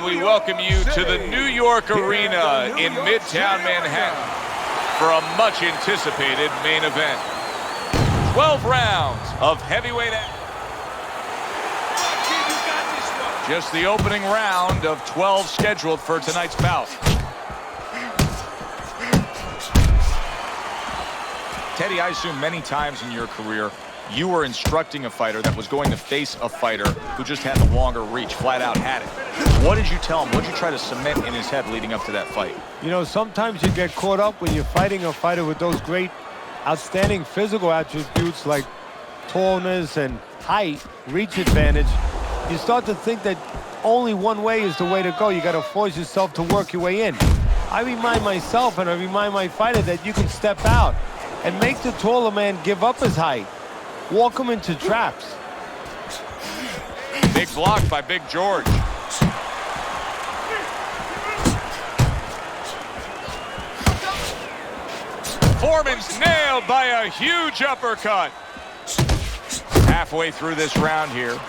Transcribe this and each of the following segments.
And we welcome you to the New York Arena in Midtown Manhattan for a much-anticipated main event. 12 rounds of heavyweight action. Just the opening round of 12 scheduled for tonight's bout. Teddy, I assume many times in your career, you were instructing a fighter that was going to face a fighter who just had the longer reach, flat out had it. What did you tell him? What did you try to cement in his head leading up to that fight? You know, sometimes you get caught up when you're fighting a fighter with those great, outstanding physical attributes like tallness and height, reach advantage. You start to think that only one way is the way to go. You got to force yourself to work your way in. I remind myself and I remind my fighter that you can step out and make the taller man give up his height. Walk him into traps. Big block by Big George. Foreman's nailed by a huge uppercut. Halfway through this round here.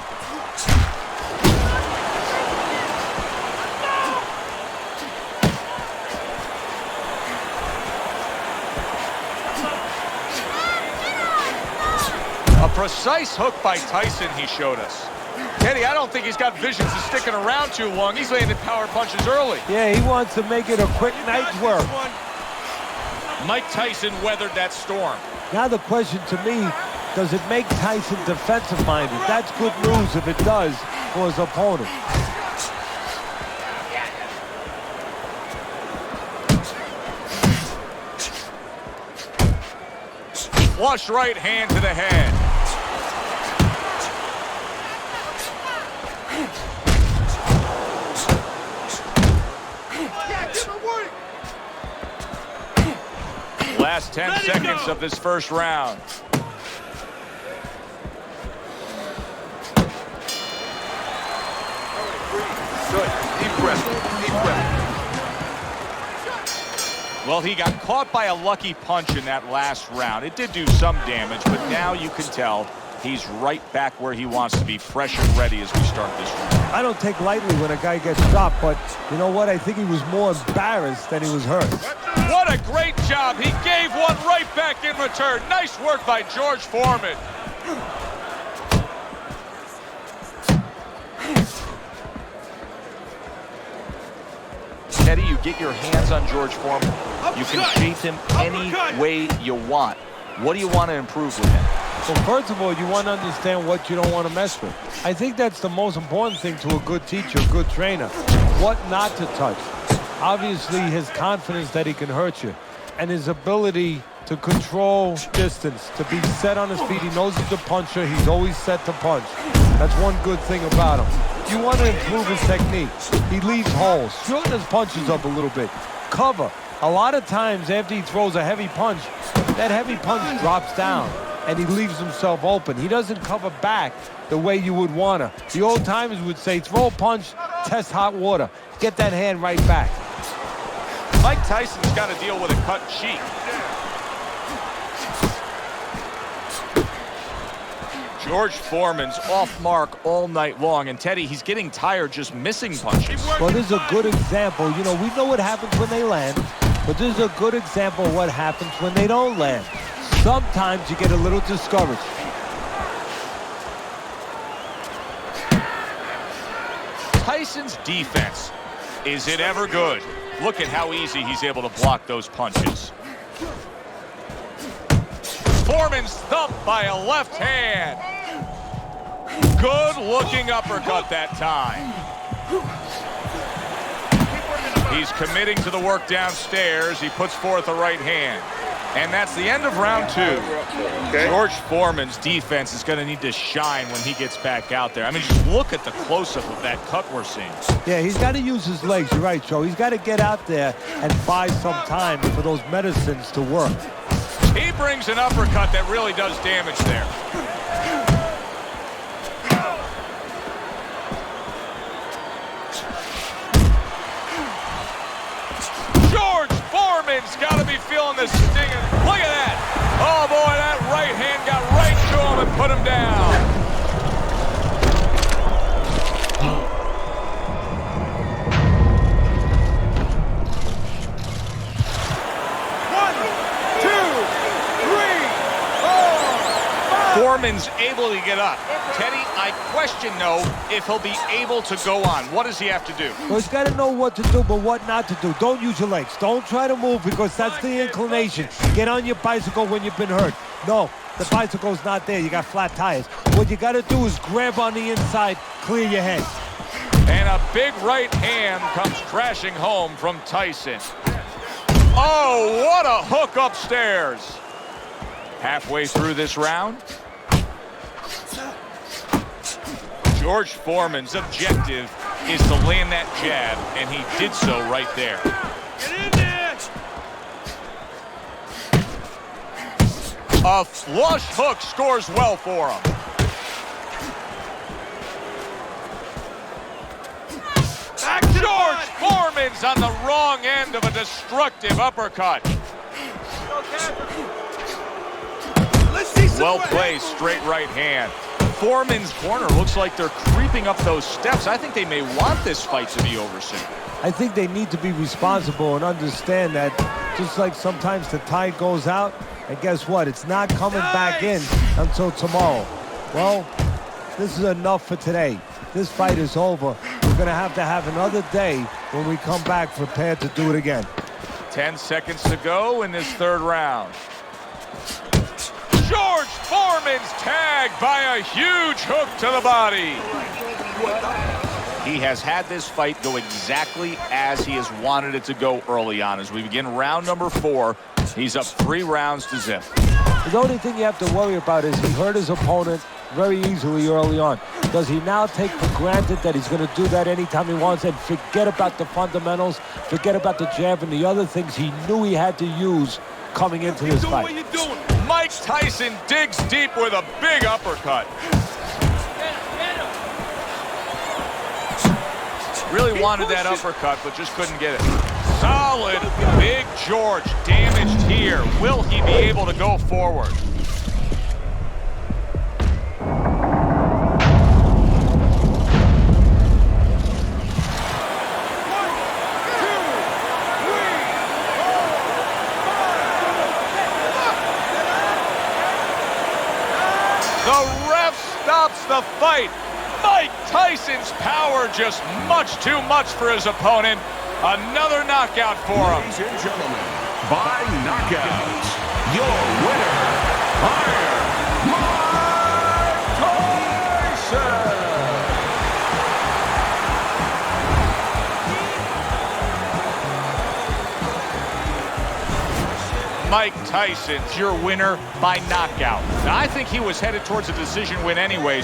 A precise hook by Tyson, he showed us. Teddy, I don't think he's got visions of sticking around too long. He's landing power punches early. Yeah, he wants to make it a quick night's work. Mike Tyson weathered that storm. Now the question to me, does it make Tyson defensive-minded? That's good news if it does for his opponent. Flush right hand to the head. Last 10 seconds of this first round. Good. Deep breath. Deep breath. Well, he got caught by a lucky punch in that last round. It did do some damage, but now you can tell he's right back where he wants to be, fresh and ready as we start this round. I don't take lightly when a guy gets dropped, but you know what? I think he was more embarrassed than he was hurt. What a great job. He gave one right back in return. Nice work by George Foreman. Teddy, you get your hands on George Foreman. You can shape him any way you want. What do you want to improve with him? Well, first of all, you want to understand what you don't want to mess with. I think that's the most important thing to a good teacher, a good trainer. What not to touch. Obviously, his confidence that he can hurt you. And his ability to control distance, to be set on his feet. He knows he's a puncher. He's always set to punch. That's one good thing about him. You want to improve his technique. He leaves holes. Shorten his punches up a little bit. Cover. A lot of times after he throws a heavy punch, that heavy punch drops down and he leaves himself open. He doesn't cover back the way you would want to. The old timers would say, throw a punch, test hot water. Get that hand right back. Mike Tyson's got to deal with a cut cheek. George Foreman's off mark all night long, and Teddy, he's getting tired just missing punches. Well, this is a good example. You know, we know what happens when they land, but this is a good example of what happens when they don't land. Sometimes you get a little discouraged. Tyson's defense, is it ever good? Look at how easy he's able to block those punches. Foreman's thumped by a left hand. Good looking uppercut that time. He's committing to the work downstairs. He puts forth a right hand. And that's the end of round two. Okay. George Foreman's defense is going to need to shine when he gets back out there. I mean, just look at the close-up of that cut we're seeing. Yeah, he's got to use his legs. You're right, Joe. He's got to get out there and buy some time for those medicines to work. He brings an uppercut that really does damage there. George Foreman's got to be feeling the sting. Look at that. Oh, boy, that right hand got right to him and put him down. Foreman's able to get up. Teddy, I question, though, if he'll be able to go on. What does he have to do? Well, he's got to know what to do, but what not to do. Don't use your legs. Don't try to move because that's the inclination. Get on your bicycle when you've been hurt. No, the bicycle's not there. You got flat tires. What you got to do is grab on the inside, clear your head. And a big right hand comes crashing home from Tyson. Oh, what a hook upstairs. Halfway through this round, George Foreman's objective is to land that jab, and he did so right there. Get in there! A flush hook scores well for him. George Foreman's on the wrong end of a destructive uppercut. Well placed, straight right hand. Foreman's corner looks like they're creeping up those steps. I think they may want this fight to be over soon. I think they need to be responsible and understand that just like sometimes the tide goes out, and guess what? It's not coming back in until tomorrow. Well, this is enough for today. This fight is over. We're going to have another day when we come back prepared to do it again. 10 seconds to go in this third round. George Foreman's tagged by a huge hook to the body. He has had this fight go exactly as he has wanted it to go early on. As we begin round number 4, he's up 3 rounds to zip. The only thing you have to worry about is he hurt his opponent very easily early on. Does he now take for granted that he's going to do that anytime he wants and forget about the fundamentals, forget about the jab and the other things he knew he had to use coming into this fight? What you doing? Mike Tyson digs deep with a big uppercut. Really wanted that uppercut, but just couldn't get it. Solid, big George damaged here. Will he be able to go forward? The ref stops the fight. Mike Tyson's power just much too much for his opponent. Another knockout for him. Ladies and gentlemen, by knockout, your winner, Mike Tyson. Mike Tyson's your winner by knockout. Now, I think he was headed towards a decision win anyways.